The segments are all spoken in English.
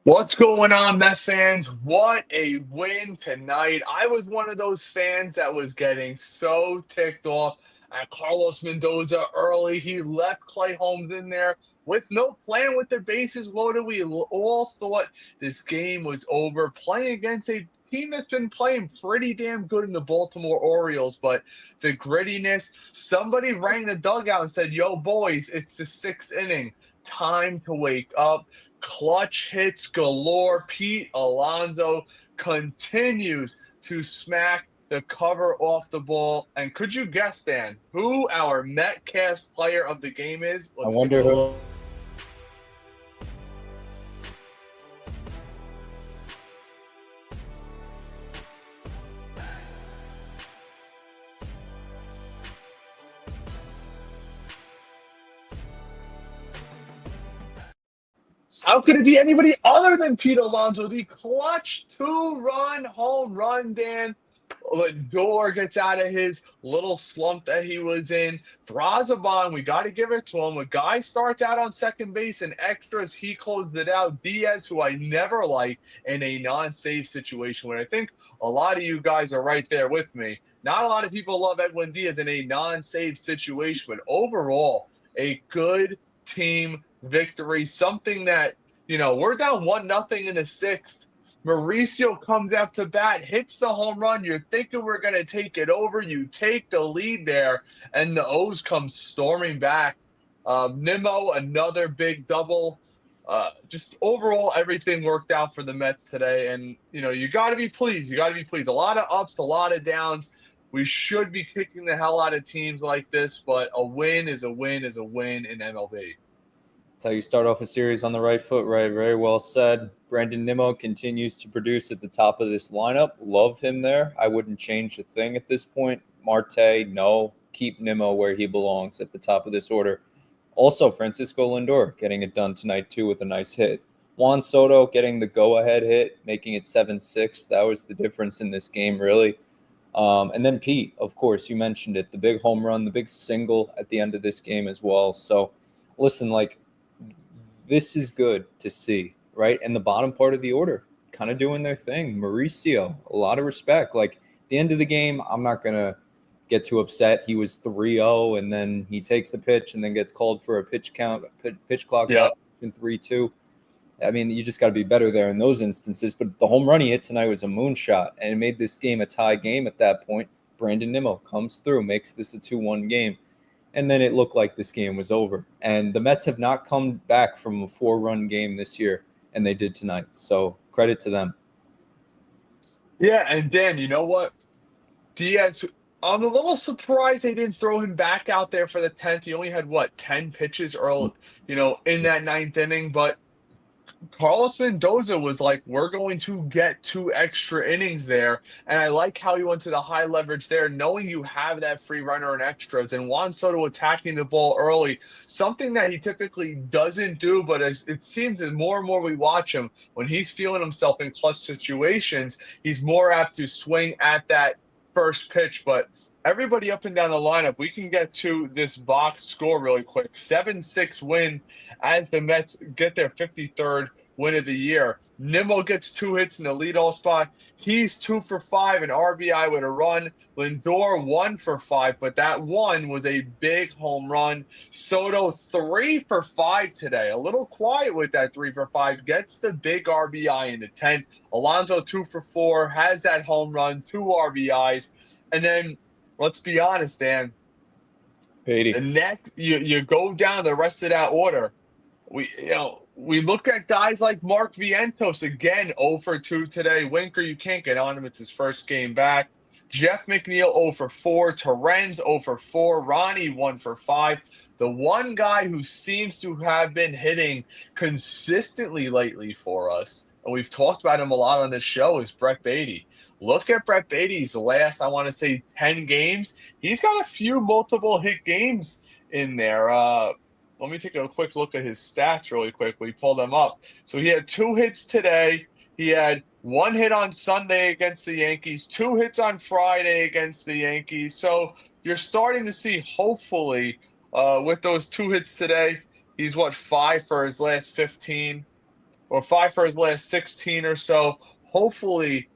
What's going on, Mets fans? What a win tonight. I was one of those fans that was getting so ticked off at Carlos Mendoza early. He left Clay Holmes in there with no plan, with the bases loaded. We all thought this game was over, playing against a team that's been playing pretty damn good in the Baltimore Orioles. But the grittiness, somebody rang the dugout and said, "Yo, boys, it's the sixth inning. Time to wake up." Clutch hits galore. Pete Alonso continues to smack the cover off the ball. And could you guess, Dan, who our Metcast player of the game is? I Let's take wonder a look. who. How could it be anybody other than Pete Alonso? The clutch two-run home run, Dan. Lindor gets out of his little slump that he was in. Thrazabon, we got to give it to him. A guy starts out on second base and extras. He closed it out. Diaz, who I never like in a non-save situation, where I think a lot of you guys are right there with me. Not a lot of people love Edwin Diaz in a non-save situation, but overall, a good team victory. Something that, we're down 1-0 in the sixth. Mauricio comes out to bat, hits the home run. You're thinking we're going to take it over. You take the lead there, and the O's come storming back. Nimmo, another big double. Just overall, everything worked out for the Mets today. And, you got to be pleased. You got to be pleased. A lot of ups, a lot of downs. We should be kicking the hell out of teams like this, but a win is a win is a win in MLB. That's how you start off a series on the right foot, right? Very well said. Brandon Nimmo continues to produce at the top of this lineup. Love him there. I wouldn't change a thing at this point. Marte, no. Keep Nimmo where he belongs at the top of this order. Also, Francisco Lindor getting it done tonight, too, with a nice hit. Juan Soto getting the go-ahead hit, making it 7-6. That was the difference in this game, really. And then Pete, of course, you mentioned it, the big home run, the big single at the end of this game as well. So, listen, this is good to see, right? And the bottom part of the order kind of doing their thing. Mauricio, a lot of respect. At the end of the game, I'm not going to get too upset. He was 3-0, and then he takes a pitch and then gets called for a pitch clock Yeah. violation 3-2. I mean, you just got to be better there in those instances. But the home run he hit tonight was a moonshot, and it made this game a tie game at that point. Brandon Nimmo comes through, makes this a 2-1 game. And then it looked like this game was over. And the Mets have not come back from a 4-run game this year, and they did tonight. So credit to them. Yeah, and Dan, you know what? Diaz, I'm a little surprised they didn't throw him back out there for the 10th. He only had, 10 pitches early, in that ninth inning. But Carlos Mendoza was like, we're going to get 2 extra innings there. And I like how he went to the high leverage there, knowing you have that free runner and extras. And Juan Soto attacking the ball early, something that he typically doesn't do. But it seems that more and more we watch him, when he's feeling himself in clutch situations, he's more apt to swing at that first pitch. But everybody up and down the lineup, we can get to this box score really quick. 7-6 win as the Mets get their 53rd win of the year. Nimmo gets 2 hits in the leadoff spot. He's 2 for 5, an RBI with a run. Lindor 1 for 5, but that one was a big home run. Soto 3 for 5 today. A little quiet with that 3 for 5. Gets the big RBI in the 10th. Alonso 2 for 4, has that home run, 2 RBIs. And then, let's be honest, Dan. Beatty. The next, you go down the rest of that order. We look at guys like Mark Vientos, again 0 for 2 today. Winker, you can't get on him. It's his first game back. Jeff McNeil 0 for 4. Terrence 0 for 4. Ronnie 1 for 5. The one guy who seems to have been hitting consistently lately for us, and we've talked about him a lot on this show, is Brett Baty. Look at Brett Baty's last, I want to say, 10 games. He's got a few multiple hit games in there. Let me take a quick look at his stats really quick. We pull them up. So he had 2 hits today. He had 1 hit on Sunday against the Yankees, 2 hits on Friday against the Yankees. So you're starting to see, hopefully, with those 2 hits today, he's 5 for his last 15. or 5 for his last 16 or so. Hopefully,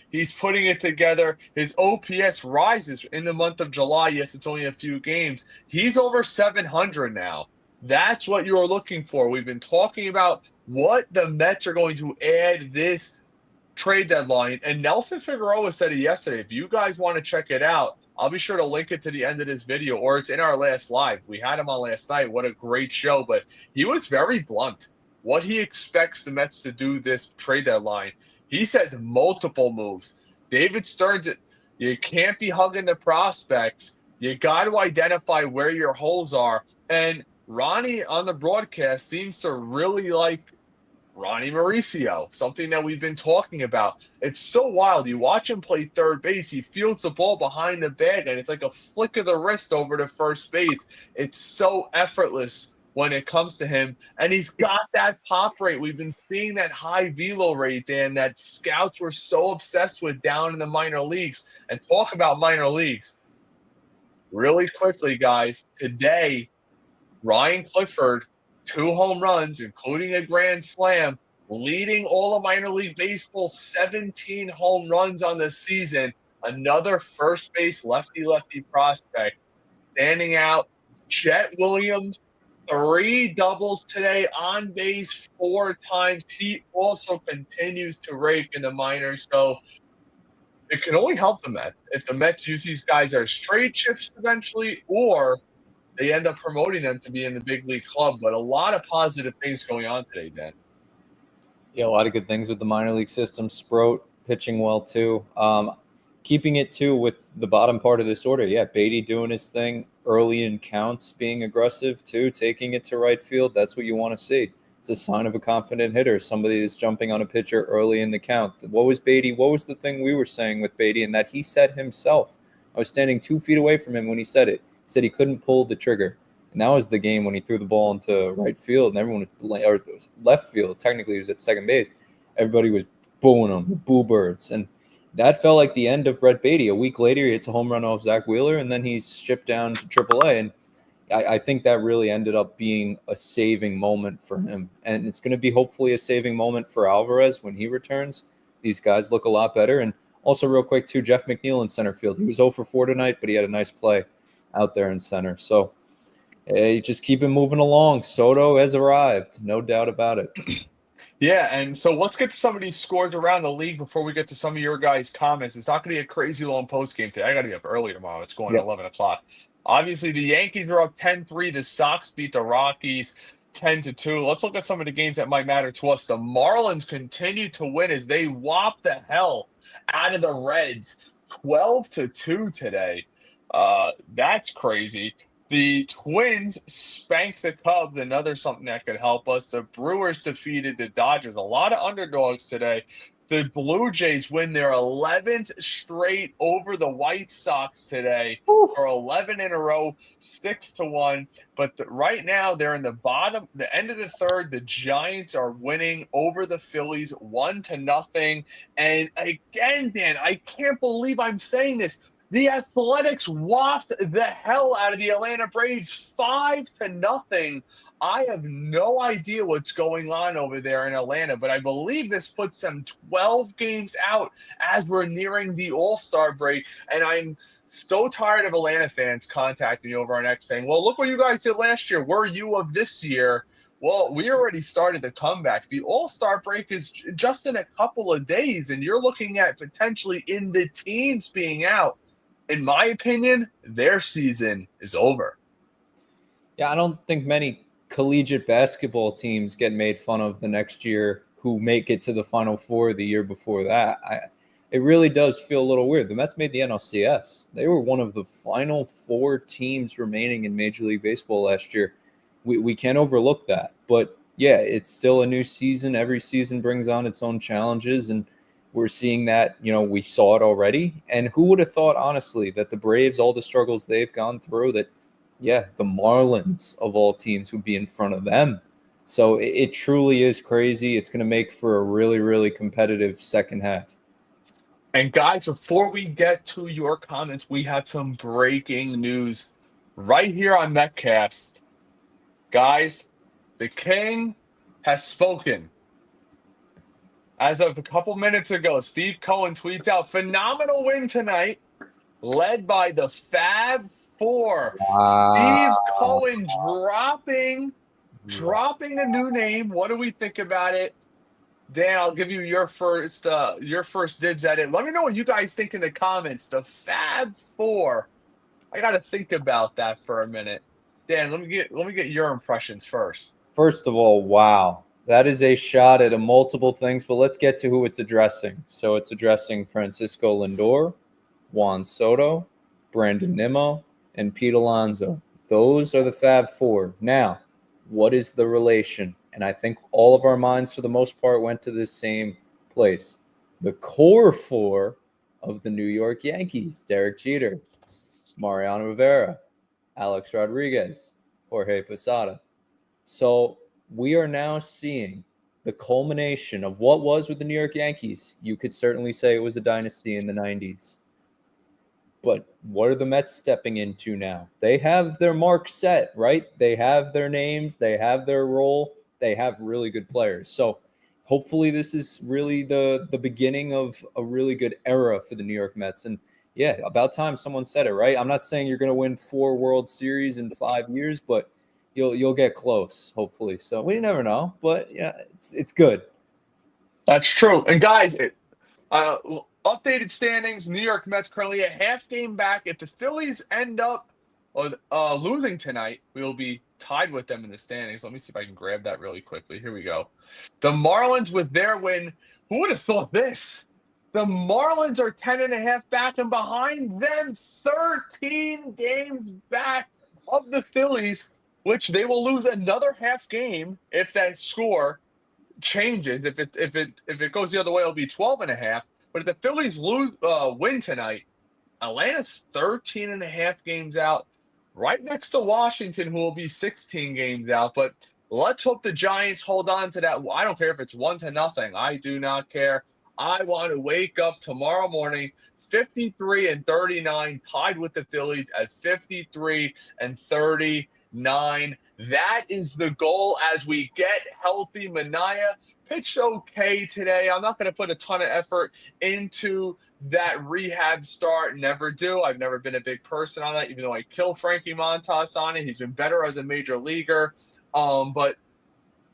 he's putting it together. His OPS rises in the month of July. Yes, it's only a few games. He's over 700 now. That's what you're looking for. We've been talking about what the Mets are going to add this trade deadline. And Nelson Figueroa said it yesterday. If you guys want to check it out, I'll be sure to link it to the end of this video, or it's in our last live. We had him on last night. What a great show. But he was very blunt. What he expects the Mets to do this trade deadline. He says multiple moves. David Stearns, you can't be hugging the prospects. You got to identify where your holes are. And Ronnie on the broadcast seems to really like Ronnie Mauricio, something that we've been talking about. It's so wild. You watch him play third base, he fields the ball behind the bag, and it's like a flick of the wrist over to first base. It's so effortless when it comes to him. And he's got that pop rate. We've been seeing that high velo rate, Dan, that scouts were so obsessed with down in the minor leagues. And talk about minor leagues. Really quickly, guys, today, Ryan Clifford, 2 home runs, including a grand slam, leading all of minor league baseball, 17 home runs on the season. Another first base lefty prospect standing out. Chet Williams, 3 doubles today, on base 4 times. He also continues to rake in the minors. So it can only help the Mets if the Mets use these guys as trade chips eventually, or they end up promoting them to be in the big league club. But a lot of positive things going on today, Dan. Yeah, a lot of good things with the minor league system. Sproat pitching well too. Keeping it too with the bottom part of this order. Yeah, Beatty doing his thing early in counts, being aggressive too, taking it to right field. That's what you want to see. It's a sign of a confident hitter, somebody that's jumping on a pitcher early in the count. What was Beatty? What was the thing we were saying with Beatty? And that he said himself. I was standing 2 feet away from him when he said it. He said he couldn't pull the trigger. And that was the game when he threw the ball into right field, and everyone was, or left field. Technically, he was at second base. Everybody was booing him, the boo birds, and that felt like the end of Brett Beatty. A week later, he hits a home run off Zach Wheeler, and then he's shipped down to AAA. And I think that really ended up being a saving moment for him, and it's going to be hopefully a saving moment for Alvarez when he returns. These guys look a lot better. And also, real quick too, Jeff McNeil in center field. He was 0 for 4 tonight, but he had a nice play out there in center. So. Hey, just keep it moving along. Soto has arrived, no doubt about it. Yeah, and so let's get to some of these scores around the league before we get to some of your guys' comments. It's not going to be a crazy long post game today. I got to be up early tomorrow. It's going at 11 o'clock. Obviously, the Yankees are up 10-3. The Sox beat the Rockies 10-2. Let's look at some of the games that might matter to us. The Marlins continue to win as they whop the hell out of the Reds 12-2 today. That's crazy. The Twins spanked the Cubs, another something that could help us. The Brewers defeated the Dodgers. A lot of underdogs today. The Blue Jays win their 11th straight over the White Sox today for 11 in a row, 6-1. But right now, they're in the end of the third. The Giants are winning over the Phillies 1-0. And again, Dan, I can't believe I'm saying this. The Athletics whopped the hell out of the Atlanta Braves 5-0. I have no idea what's going on over there in Atlanta, but I believe this puts them 12 games out as we're nearing the All-Star break. And I'm so tired of Atlanta fans contacting me over on X saying, well, look what you guys did last year. Where are you of this year? Well, we already started the comeback. The All-Star break is just in a couple of days, and you're looking at potentially in the teens being out. In my opinion, their season is over. Yeah, I don't think many collegiate basketball teams get made fun of the next year who make it to the Final Four the year before that. It really does feel a little weird. The Mets made the NLCS. They were one of the final 4 teams remaining in Major League Baseball last year. We can't overlook that. But, yeah, it's still a new season. Every season brings on its own challenges, and we're seeing that, we saw it already. And who would have thought, honestly, that the Braves, all the struggles they've gone through, that, yeah, the Marlins of all teams would be in front of them. So it truly is crazy. It's going to make for a really, really competitive second half. And guys, before we get to your comments, we have some breaking news right here on Metcast. Guys, the King has spoken. As of a couple minutes ago, Steve Cohen tweets out, phenomenal win tonight, led by the Fab Four. Wow. Steve Cohen dropping a new name. What do we think about it? Dan, I'll give you your first dibs at it. Let me know what you guys think in the comments. The Fab Four. I got to think about that for a minute. Dan, let me get your impressions first. First of all, wow. That is a shot at multiple things, but let's get to who it's addressing. So it's addressing Francisco Lindor, Juan Soto, Brandon Nimmo, and Pete Alonso. Those are the Fab Four. Now, what is the relation? And I think all of our minds, for the most part, went to this same place. The core four of the New York Yankees: Derek Jeter, Mariano Rivera, Alex Rodriguez, Jorge Posada. So we are now seeing the culmination of what was with the New York Yankees. You could certainly say it was a dynasty in the 90s. But what are the Mets stepping into now? They have their mark set, right? They have their names, they have their role, they have really good players. So hopefully this is really the beginning of a really good era for the New York Mets. And yeah, about time someone said it, right? I'm not saying you're going to win 4 World Series in 5 years, but you'll get close, hopefully. So we never know, but yeah, it's good. That's true. And guys, updated standings: New York Mets currently a half game back. If the Phillies end up losing tonight, we will be tied with them in the standings. Let me see if I can grab that really quickly. Here we go. The Marlins, with their win, who would have thought this? The Marlins are 10.5 back, and behind them, 13 games back of the Phillies, which they will lose another half game if that score changes. If it goes the other way, it'll be 12.5. But if the Phillies win tonight, Atlanta's 13.5 games out, right next to Washington, who will be 16 games out. But let's hope the Giants hold on to that. I don't care if it's 1-0. I do not care. I want to wake up tomorrow morning 53-39, tied with the Phillies at 53-39. That is the goal as we get healthy. Mania pitched okay today. I'm not going to put a ton of effort into that rehab start. Never do. I've never been a big person on that, even though I kill Frankie Montas on it. He's been better as a major leaguer. But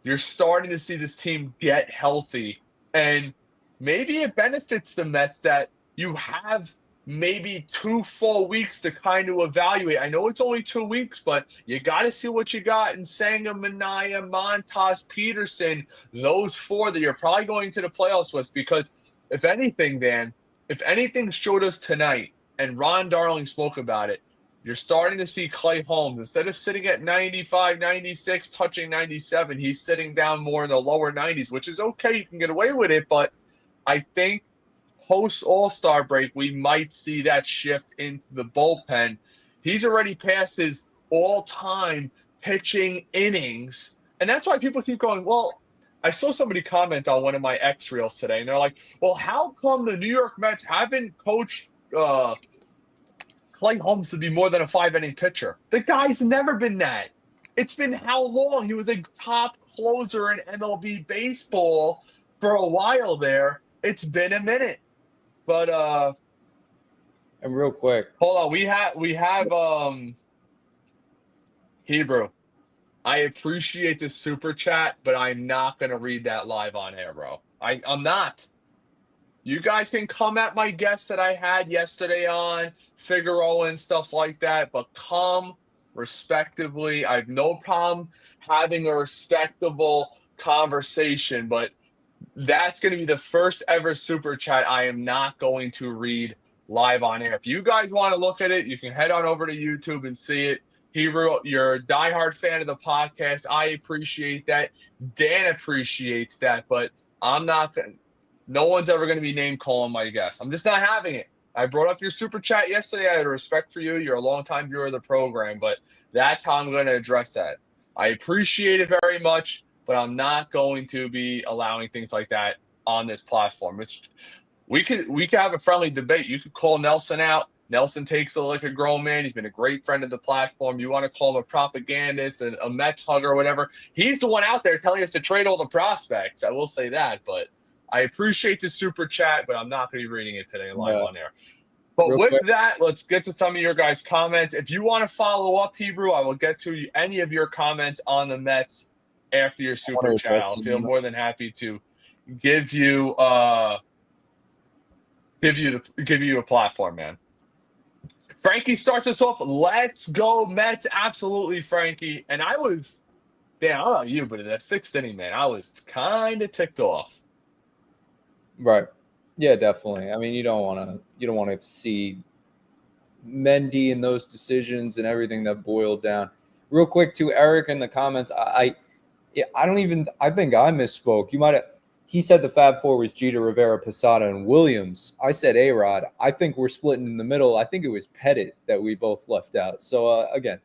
you're starting to see this team get healthy. And maybe it benefits the Mets that you have maybe 2 full weeks to kind of evaluate. I know it's only 2 weeks, but you got to see what you got in Senga, Mania, Montas, Peterson, those 4 that you're probably going to the playoffs with. Because if anything, Dan, if anything showed us tonight, and Ron Darling spoke about it, you're starting to see Clay Holmes, instead of sitting at 95, 96, touching 97, he's sitting down more in the lower 90s, which is okay. You can get away with it, but I think post All-Star break, we might see that shift into the bullpen. He's already passed his all-time pitching innings, and that's why people keep going, well, I saw somebody comment on one of my X Reels today, and they're like, well, how come the New York Mets haven't coached Clay Holmes to be more than a 5-inning pitcher? The guy's never been that. It's been how long? He was a top closer in MLB baseball for a while there. It's been a minute. But And real quick, hold on. We have Hebrew. I appreciate the super chat, but I'm not gonna read that live on air, bro. I'm not. You guys can come at my guests that I had yesterday on Figaro and stuff like that, but come respectively. I have no problem having a respectable conversation, but that's going to be the first ever super chat I am not going to read live on air. If you guys want to look at it, you can head on over to YouTube and see it. Hebrew, you're a diehard fan of the podcast. I appreciate that. Dan appreciates that, but I'm not going to. No one's ever going to be name calling my guest. I'm just not having it. I brought up your super chat yesterday. I had respect for you. You're a longtime viewer of the program, but that's how I'm going to address that. I appreciate it very much, but I'm not going to be allowing things like that on this platform. We could have a friendly debate. You could call Nelson out. Nelson takes it like a grown man. He's been a great friend of the platform. You want to call him a propagandist and a Mets hugger or whatever. He's the one out there telling us to trade all the prospects. I will say that, but I appreciate the super chat, but I'm not going to be reading it today live on air. But Real with quick. that, let's get to some of your guys' comments. If you want to follow up, Hebrew, I will get to any of your comments on the Mets after your super chat. I'll feel more than happy to give you a platform, man. Frankie starts us off. Let's go Mets. Absolutely, Frankie. And I was, damn, I don't know about you, but in that 6th inning, man, I was kind of ticked off. Right. Yeah, definitely. I mean, you don't want to see Mendy in those decisions and everything that boiled down. Real quick to Eric in the comments, I think I misspoke. He said the Fab Four was Jeter, Rivera, Posada, and Williams. I said A-Rod. I think we're splitting in the middle. I think it was Pettit that we both left out. So again,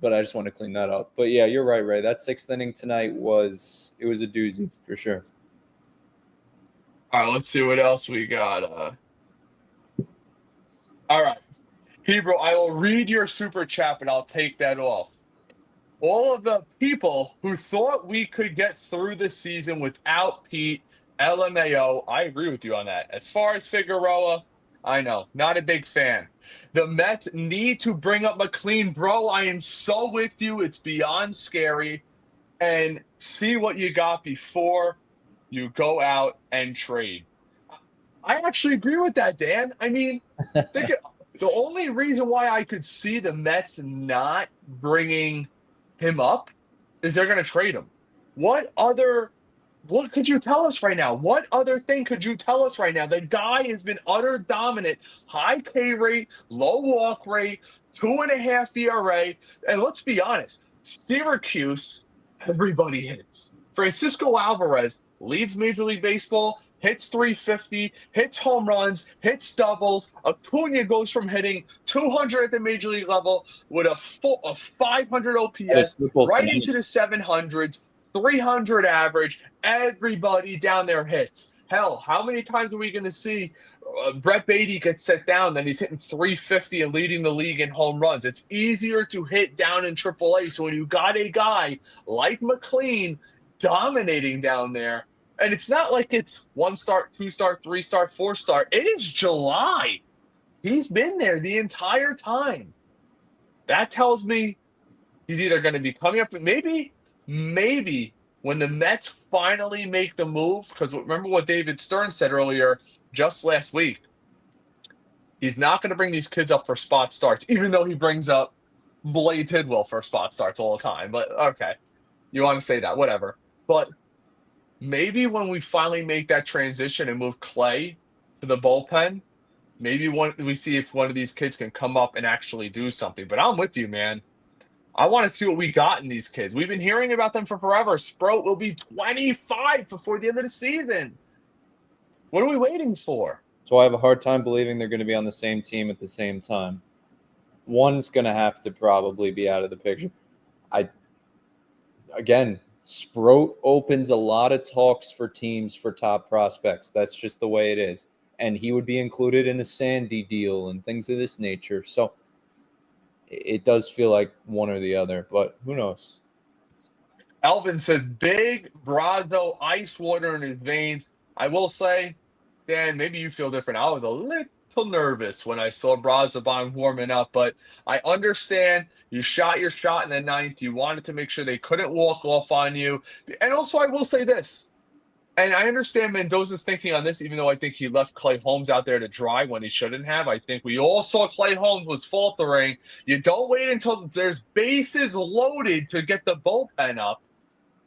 but I just want to clean that up. But yeah, you're right, Ray. That 6th inning tonight was a doozy for sure. All right, let's see what else we got. All right. Hebrew, I will read your super chat, but I'll take that off. All of the people who thought we could get through the season without Pete, LMAO, I agree with you on that. As far as Figueroa, I know, not a big fan. The Mets need to bring up McLean. Bro, I am so with you. It's beyond scary. And see what you got before you go out and trade. I actually agree with that, Dan. I mean, the only reason why I could see the Mets not bringing him up is they're going to trade him. What could you tell us right now? What other thing could you tell us right now? The guy has been utter dominant, high K rate, low walk rate, 2.5 ERA. And let's be honest, Syracuse, everybody hits. Francisco Alvarez leads Major League Baseball, hits 350, hits home runs, hits doubles. Acuna goes from hitting 200 at the Major League level with a 500 OPS right into the 700s, 300 average. Everybody down there hits. Hell, how many times are we going to see Brett Beatty get set down, then he's hitting 350 and leading the league in home runs? It's easier to hit down in AAA. So when you got a guy like McLean dominating down there, and it's not like it's 1-star, 2-star, 3-star, 4-star. It is July. He's been there the entire time. That tells me he's either going to be coming up, maybe when the Mets finally make the move, because remember what David Stern said earlier just last week. He's not going to bring these kids up for spot starts, even though he brings up Blade Tidwell for spot starts all the time. But okay, you want to say that, whatever. But maybe when we finally make that transition and move Clay to the bullpen, maybe we see if one of these kids can come up and actually do something. But I'm with you, man. I want to see what we got in these kids. We've been hearing about them for forever. Sproat will be 25 before the end of the season. What are we waiting for? So I have a hard time believing they're going to be on the same team at the same time. One's going to have to probably be out of the picture. Sproat opens a lot of talks for teams for top prospects. That's just the way it is. And he would be included in a Sandy deal and things of this nature. So it does feel like one or the other, but who knows? Elvin says, big Brazo, ice water in his veins. I will say, Dan, maybe you feel different. I was a little nervous when I saw Brazoban warming up, but I understand you shot your shot in the 9th. You wanted to make sure they couldn't walk off on you. And also, I will say this, and I understand Mendoza's thinking on this, even though I think he left Clay Holmes out there to dry when he shouldn't have. I think we all saw Clay Holmes was faltering. You don't wait until there's bases loaded to get the bullpen up.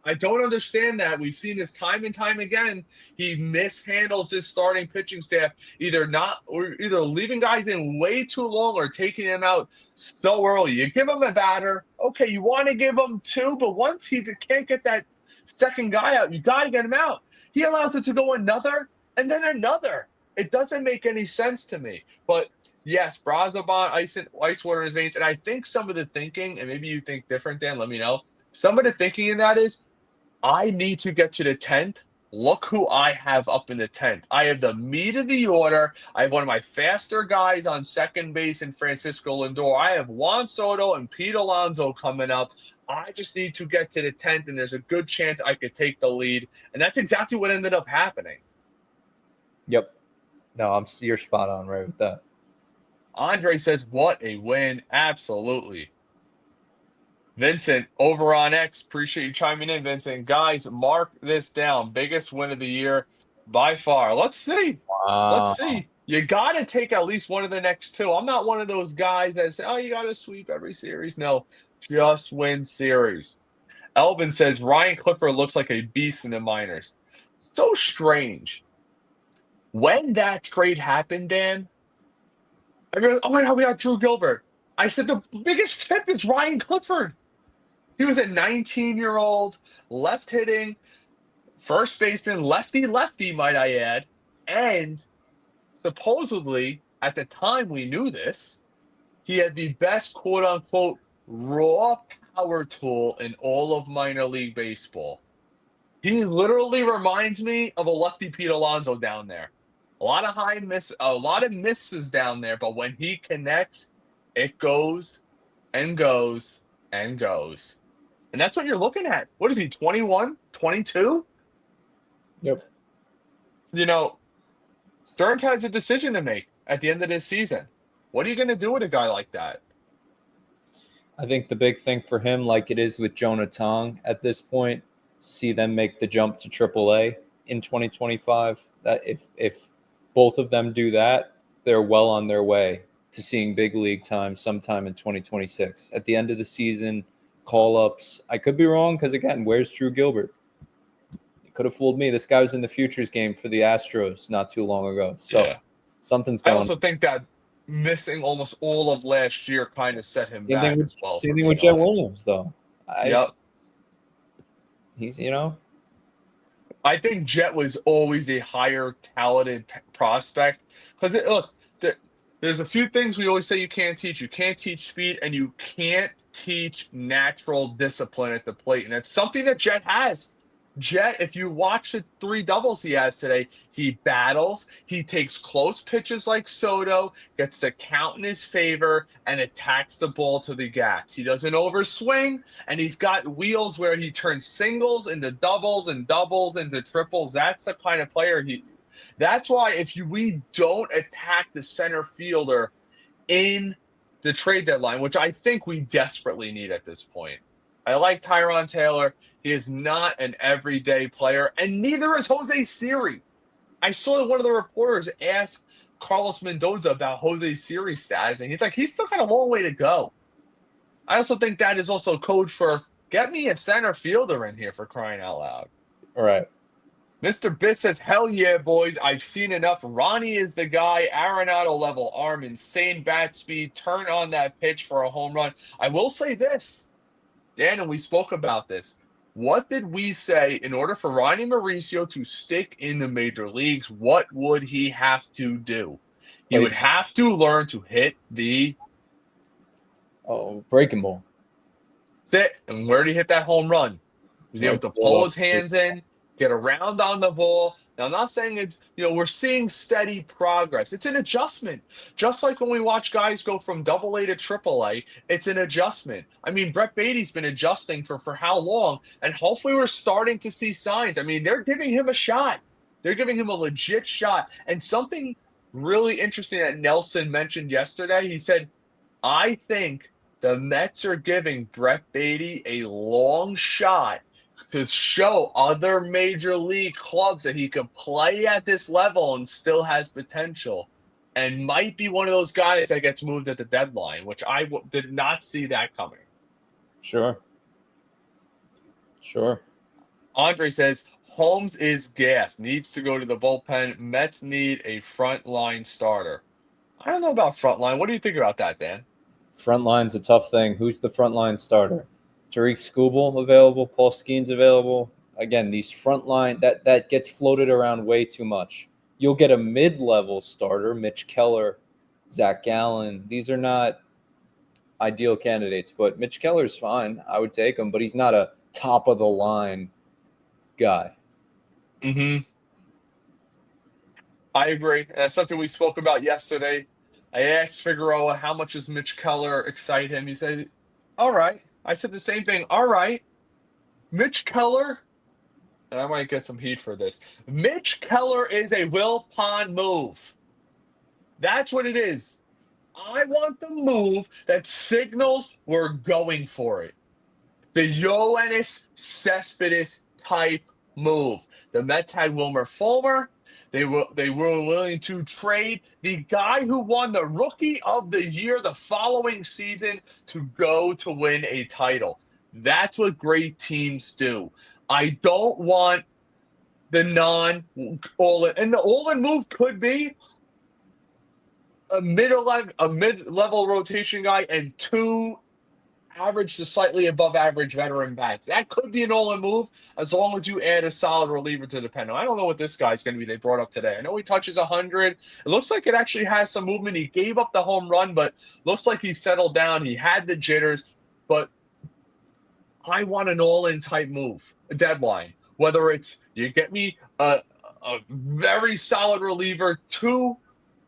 I don't understand that. We've seen this time and time again. He mishandles his starting pitching staff, either leaving guys in way too long or taking them out so early. You give him a batter. Okay, you want to give him 2, but once he can't get that second guy out, you got to get him out. He allows it to go another and then another. It doesn't make any sense to me. But yes, Brazoban, ice water in his veins. And I think some of the thinking, and maybe you think different, Dan, let me know. Some of the thinking in that is, I need to get to the 10th look who I have up in the 10th. I have the meat of the order. I have one of my faster guys on second base in Francisco Lindor. I have Juan Soto and Pete Alonso coming up. I just need to get to the 10th, and there's a good chance I could take the lead. And that's exactly what ended up happening. Yep. No, you're spot on right with that. Andre says, what a win. Absolutely. Vincent, over on X, appreciate you chiming in, Vincent. Guys, mark this down. Biggest win of the year by far. Let's see. Let's Wow. see. You got to take at least one of the next two. I'm not one of those guys that say, oh, you got to sweep every series. No, just win series. Elvin says, Ryan Clifford looks like a beast in the minors. So strange. When that trade happened, Dan, I realized, oh my God, we got Drew Gilbert. I said the biggest tip is Ryan Clifford. He was a 19-year-old, left-hitting, first baseman, lefty, might I add. And supposedly, at the time we knew this, he had the best quote-unquote raw power tool in all of minor league baseball. He literally reminds me of a lefty Pete Alonso down there. A lot of misses down there, but when he connects, it goes and goes and goes. And that's what you're looking at. What is he, 21, 22? Yep. You know, Stearns has a decision to make at the end of this season. What are you going to do with a guy like that? I think the big thing for him, like it is with Jonah Tong at this point, see them make the jump to AAA in 2025. That if both of them do that, they're well on their way to seeing big league time sometime in 2026. At the end of the season, call-ups. I could be wrong because, again, where's Drew Gilbert? He could have fooled me. This guy was in the futures game for the Astros not too long ago. So Yeah. something's I going also think that missing almost all of last year kind of set him Same thing back with, as well. same For thing with being Jet honest. Williams, though. Yep. He's, I think Jet was always a higher talented prospect. Because look, there's a few things we always say you can't teach. You can't teach speed, and you can't teach natural discipline at the plate. And that's something that Jet has. Jet, if you watch the three doubles he has today, he battles, he takes close pitches like Soto, gets the count in his favor, and attacks the ball to the gaps. He doesn't overswing, and he's got wheels where he turns singles into doubles and doubles into triples. That's the kind of player that's why we don't attack the center fielder in the trade deadline, which I think we desperately need at this point. I like Tyron Taylor. He is not an everyday player, and neither is Jose Siri. I saw one of the reporters ask Carlos Mendoza about Jose Siri's status, and he's still got a long way to go. I also think that is also code for get me a center fielder in here, for crying out loud. All right. Mr. Biss says, hell yeah, boys. I've seen enough. Ronnie is the guy. Arenado level arm, insane bat speed. Turn on that pitch for a home run. I will say this, Dan, and we spoke about this. What did we say in order for Ronnie Mauricio to stick in the major leagues? What would he have to do? He would have to learn to hit the breaking ball. That's it. And where did he hit that home run? Was he able to pull his hands in, get around on the ball? Now, I'm not saying it's, we're seeing steady progress. It's an adjustment. Just like when we watch guys go from AA to AAA, it's an adjustment. I mean, Brett Beatty's been adjusting for how long? And hopefully we're starting to see signs. I mean, they're giving him a shot. They're giving him a legit shot. And something really interesting that Nelson mentioned yesterday, he said, I think the Mets are giving Brett Beatty a long shot to show other major league clubs that he can play at this level and still has potential, and might be one of those guys that gets moved at the deadline, which I did not see that coming. Sure. Andre says, Holmes is gas, needs to go to the bullpen. Mets need a frontline starter. I don't know about frontline. What do you think about that, Dan? Frontline's a tough thing. Who's the frontline starter? Tariq Skubal available, Paul Skeens available. Again, these frontline that gets floated around way too much. You'll get a mid-level starter, Mitch Keller, Zach Gallen. These are not ideal candidates, but Mitch Keller's fine. I would take him, but he's not a top of the line guy. Mm-hmm. I agree. And that's something we spoke about yesterday. I asked Figueroa how much does Mitch Keller excite him. He said, "All right." I said the same thing. All right, Mitch Keller. And I might get some heat for this. Mitch Keller is a Will Pond move. That's what it is. I want the move that signals we're going for it. The Yoenis Cespedes type move. The Mets had Wilmer Fulmer. They were willing to trade the guy who won the Rookie of the Year the following season to go to win a title. That's what great teams do. I don't want the non-all-in, and the all-in move could be a mid-level rotation guy and two average to slightly above average veteran bats. That could be an all-in move as long as you add a solid reliever to depend on. I don't know what this guy's going to be they brought up today. I know he touches 100. It looks like it actually has some movement. He gave up the home run, but looks like he settled down. He had the jitters, but I want an all-in type move, a deadline. Whether it's you get me a very solid reliever, two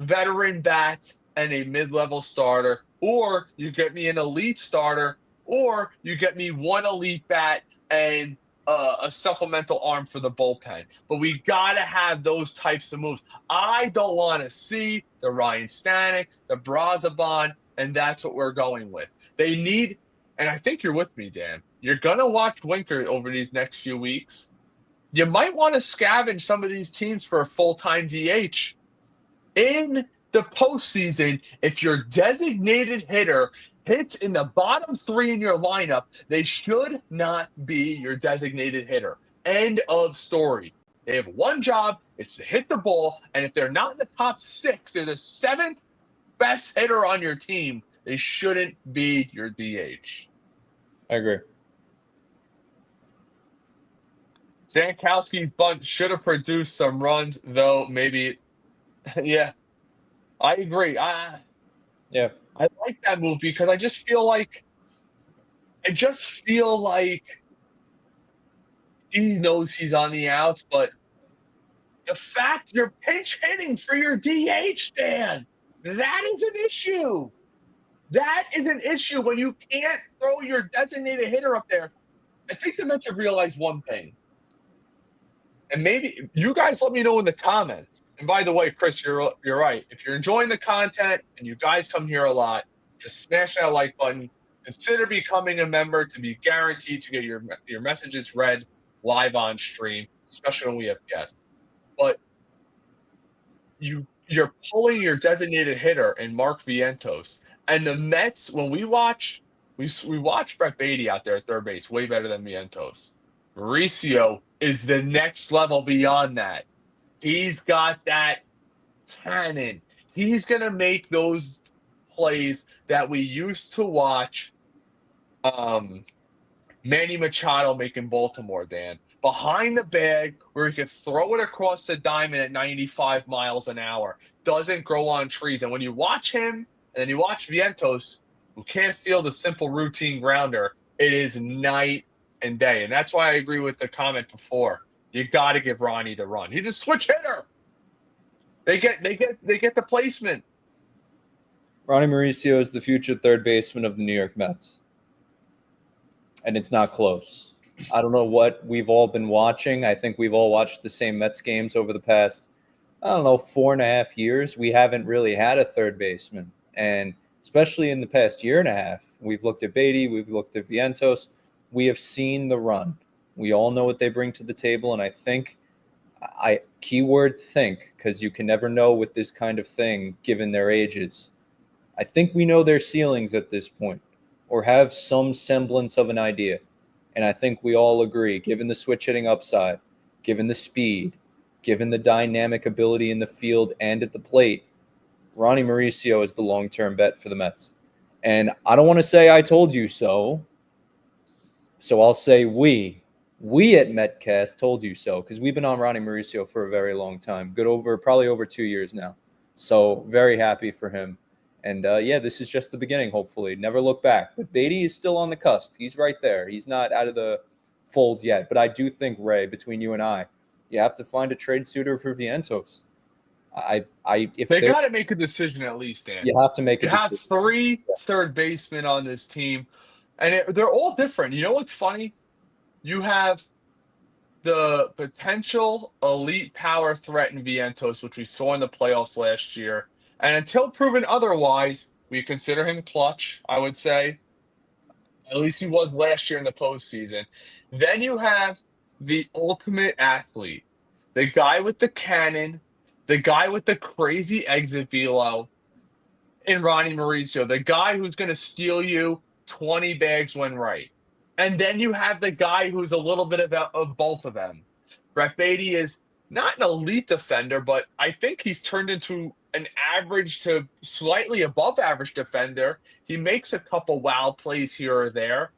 veteran bats, and a mid-level starter, or you get me an elite starter, or you get me one elite bat and a supplemental arm for the bullpen. But we gotta have those types of moves. I don't want to see the Ryan Stanek, the Brazabon, and that's what we're going with. They need, and I think you're with me, Dan. You're gonna watch Winker over these next few weeks. You might want to scavenge some of these teams for a full-time DH. In the postseason, if your designated hitter hits in the bottom three in your lineup, they should not be your designated hitter. End of story. They have one job, it's to hit the ball, and if they're not in the top six, they're the seventh best hitter on your team. They shouldn't be your DH. I agree. Jankowski's bunt should have produced some runs, though. Maybe, yeah, I agree. Yeah. I like that move because I just feel like he knows he's on the outs, but the fact you're pinch hitting for your DH, Dan, that is an issue. That is an issue when you can't throw your designated hitter up there. I think the Mets have realized one thing. And maybe you guys let me know in the comments. And by the way, Chris, you're right. If you're enjoying the content and you guys come here a lot, just smash that like button. Consider becoming a member to be guaranteed to get your messages read live on stream, especially when we have guests. But you're pulling your designated hitter in Mark Vientos, and the Mets. When we watch Brett Beatty out there at third base, way better than Vientos. Mauricio is the next level beyond that. He's got that cannon. He's going to make those plays that we used to watch Manny Machado make in Baltimore, Dan. Behind the bag where he can throw it across the diamond at 95 miles an hour. Doesn't grow on trees. And when you watch him and then you watch Vientos, who can't field a simple routine grounder, it is night and day. And that's why I agree with the comment before. You got to give Ronnie the run. He's a switch hitter. They get the placement. Ronnie Mauricio is the future third baseman of the New York Mets. And it's not close. I don't know what we've all been watching. I think we've all watched the same Mets games over the past, 4.5 years. We haven't really had a third baseman. And especially in the past year and a half, we've looked at Beatty, we've looked at Vientos. We have seen the run. We all know what they bring to the table. And I think, keyword think, because you can never know with this kind of thing, given their ages. I think we know their ceilings at this point, or have some semblance of an idea. And I think we all agree, given the switch hitting upside, given the speed, given the dynamic ability in the field and at the plate, Ronnie Mauricio is the long-term bet for the Mets. And I don't want to say I told you so. So I'll say we at Metcast told you so, because we've been on Ronnie Mauricio for a very long time, probably over 2 years now. So very happy for him. And this is just the beginning, hopefully. Never look back. But Beatty is still on the cusp. He's right there. He's not out of the fold yet. But I do think, Ray, between you and I, You have to find a trade suitor for Vientos. If They got to make a decision at least, Dan. you have to make a You have decision. three third basemen on this team, and they're all different. You know what's funny? You have the potential elite power threat in Vientos, which we saw in the playoffs last year. And until proven otherwise, we consider him clutch, I would say. At least he was last year in the postseason. Then you have the ultimate athlete, the guy with the cannon, the guy with the crazy exit velo in Ronnie Mauricio, the guy who's going to steal you 20 bags when right. And then you have the guy who's a little bit of both of them. Brett Beatty is not an elite defender, but I think he's turned into an average to slightly above average defender. He makes a couple wow plays here or there.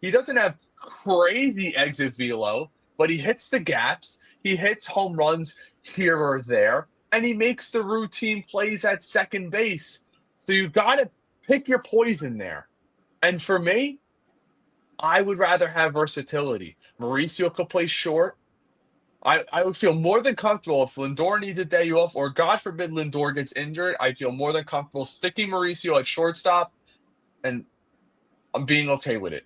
He doesn't have crazy exit velo, but he hits the gaps. He hits home runs here or there, and he makes the routine plays at second base. So you got to pick your poison there. And for me, I would rather have versatility. Mauricio could play short. I would feel more than comfortable if Lindor needs a day off, or God forbid Lindor gets injured. I feel more than comfortable sticking Mauricio at shortstop, and I'm being okay with it.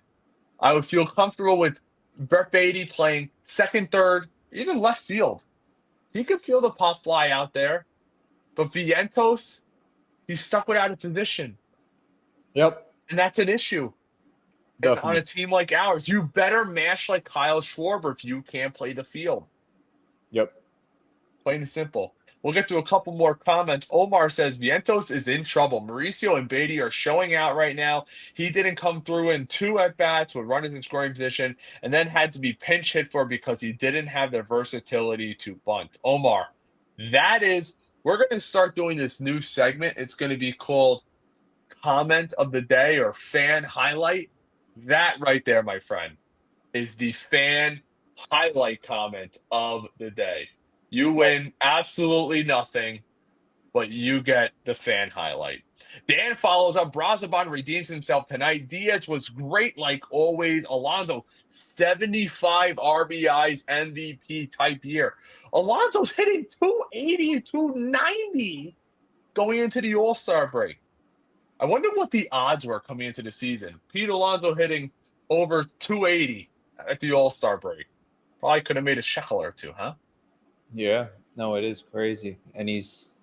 I would feel comfortable with Brett Beatty playing second, third, even left field. He could feel the pop fly out there, but Vientos, he's stuck without a position, Yep, and that's an issue. And on a definitely. team like ours, you better mash like Kyle Schwarber if you can't play the field. Yep. Plain and simple. We'll get to a couple more comments. Omar says Vientos is in trouble. Mauricio and Beatty are showing out right now. He didn't come through in 2 at-bats with runners in scoring position and then had to be pinch hit for because he didn't have the versatility to bunt. Omar, we're going to start doing this new segment. It's going to be called Comment of the Day or Fan Highlight. That right there, my friend, is the fan highlight comment of the day. You win absolutely nothing, but you get the fan highlight. Dan follows up. Brazaban redeems himself tonight. Diaz was great like always. Alonso, 75 RBIs, MVP type year. Alonso's hitting 280, 290 going into the All-Star break. I wonder what the odds were coming into the season. Pete Alonso hitting over 280 at the All-Star break. Probably could have made a shekel or two, huh? Yeah. No, it is crazy, and he's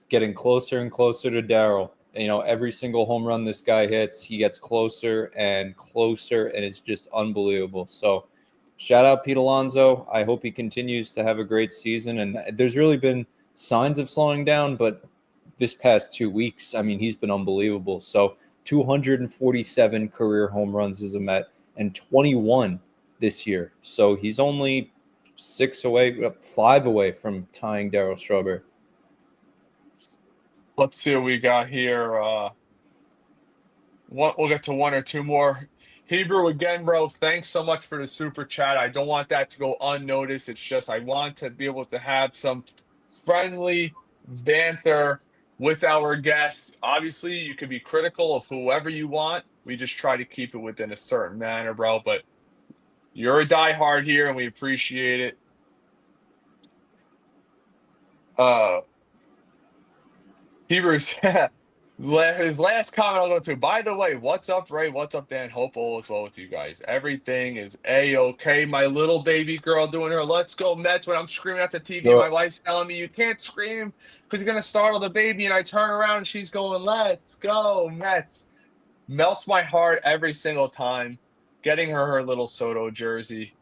getting closer and closer to Darryl. Every single home run this guy hits, he gets closer and closer, and it's just unbelievable. So, shout out Pete Alonso. I hope he continues to have a great season. And there's really been signs of slowing down, but this past 2 weeks, I mean, he's been unbelievable. So, 247 career home runs as a Met and 21 this year. So he's only 5 away from tying Darryl Strawberry. Let's see what we got here. We'll get to one or two more. Hebrew again, bro. Thanks so much for the super chat. I don't want that to go unnoticed. It's just I want to be able to have some friendly banter with our guests. Obviously, you can be critical of whoever you want. We just try to keep it within a certain manner, bro. But you're a diehard here, and we appreciate it. Hebrews, his last comment I'll go to. By the way, what's up, Ray? What's up, Dan? Hope all is well with you guys. Everything is A-okay. My little baby girl doing her let's go Mets when I'm screaming at the TV. My wife's telling me you can't scream because you're going to startle the baby. And I turn around and she's going, let's go Mets. Melts my heart every single time. Getting her little Soto jersey.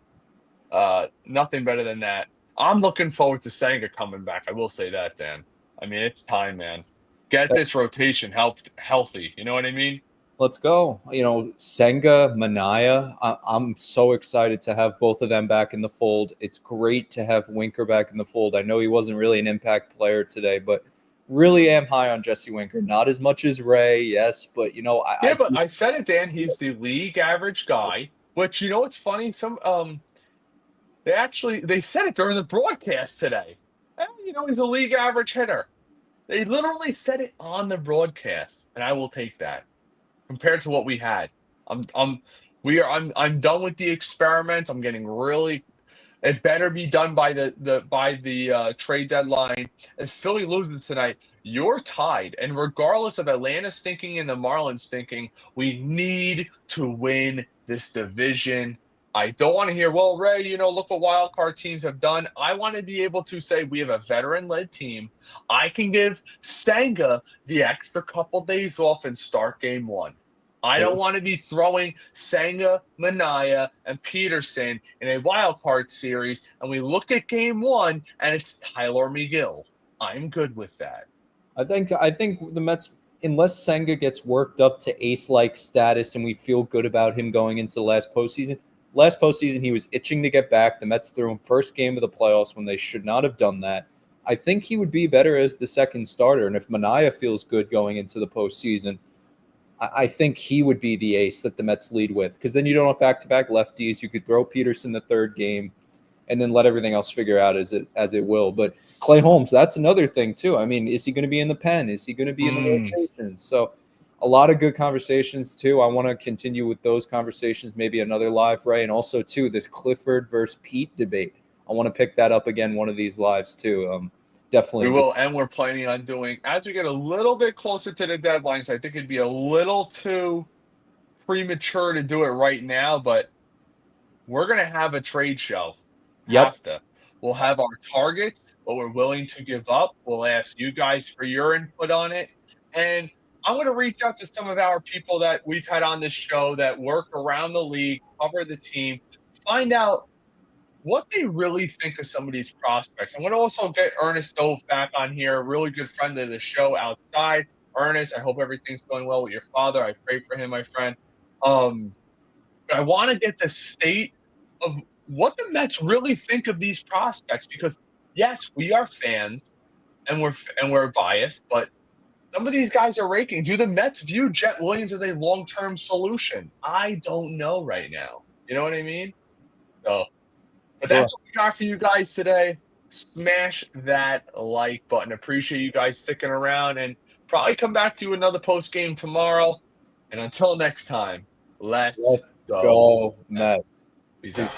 Nothing better than that. I'm looking forward to Senga coming back. I will say that, Dan. I mean, it's time, man. Get this rotation healthy. You know what I mean? Let's go. Senga, Manaya. I'm so excited to have both of them back in the fold. It's great to have Winker back in the fold. I know he wasn't really an impact player today, but really am high on Jesse Winker. Not as much as Ray, yes, but I said it, Dan. He's the league average guy. Which it's funny. They said it during the broadcast today. He's a league average hitter. They literally said it on the broadcast, and I will take that compared to what we had. I'm done with the experiment. I'm getting really. It better be done by the trade deadline. If Philly loses tonight, you're tied. And regardless of Atlanta stinking and the Marlins stinking, we need to win this division. I don't want to hear, well, Ray, look what wild card teams have done. I want to be able to say we have a veteran-led team. I can give Senga the extra couple days off and start game one. I don't want to be throwing Senga, Mania, and Peterson in a wild card series, and we look at game one, and it's Tyler McGill. I'm good with that. I think the Mets, unless Senga gets worked up to ace-like status and we feel good about him going into the last postseason. Last postseason, he was itching to get back. The Mets threw him first game of the playoffs when they should not have done that. I think he would be better as the second starter. And if Mania feels good going into the postseason, I think he would be the ace that the Mets lead with, because then you don't have back-to-back lefties. You could throw Peterson the third game and then let everything else figure out as it will. But Clay Holmes, that's another thing too. I mean, is he going to be in the pen? Is he going to be in the rotation? So a lot of good conversations too. I want to continue with those conversations, maybe another live, Ray, and also too this Clifford versus Pete debate. I want to pick that up again one of these lives too. Definitely. We will, and we're planning on doing, as we get a little bit closer to the deadlines, I think it'd be a little too premature to do it right now, but we're going to have a trade show. Yep. Have to. We'll have our targets, what we're willing to give up. We'll ask you guys for your input on it. And I'm going to reach out to some of our people that we've had on this show that work around the league, cover the team, find out what they really think of some of these prospects. I'm going to also get Ernest Dove back on here, a really good friend of the show outside. Ernest, I hope everything's going well with your father. I pray for him, my friend. I want to get the state of what the Mets really think of these prospects, because yes, we are fans and we're biased, but some of these guys are raking. Do the Mets view Jet Williams as a long-term solution? I don't know right now. You know what I mean? So, but Sure. that's what we got for you guys today. Smash that like button. Appreciate you guys sticking around, and probably come back to another post game tomorrow. And until next time, let's Let's go go Mets. Mets. Peace out.